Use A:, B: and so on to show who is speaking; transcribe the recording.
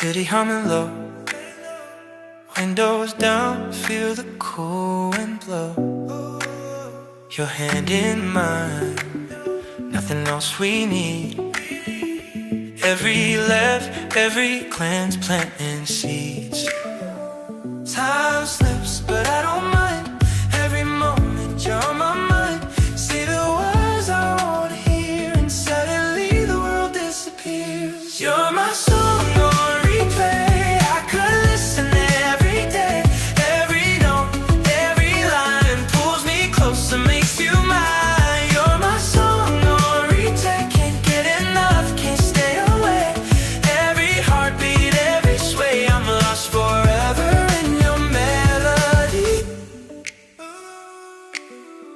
A: City humming low, windows down, feel the cool wind blow. Your hand in mine, nothing else we need. Every laugh, every glance planting seeds.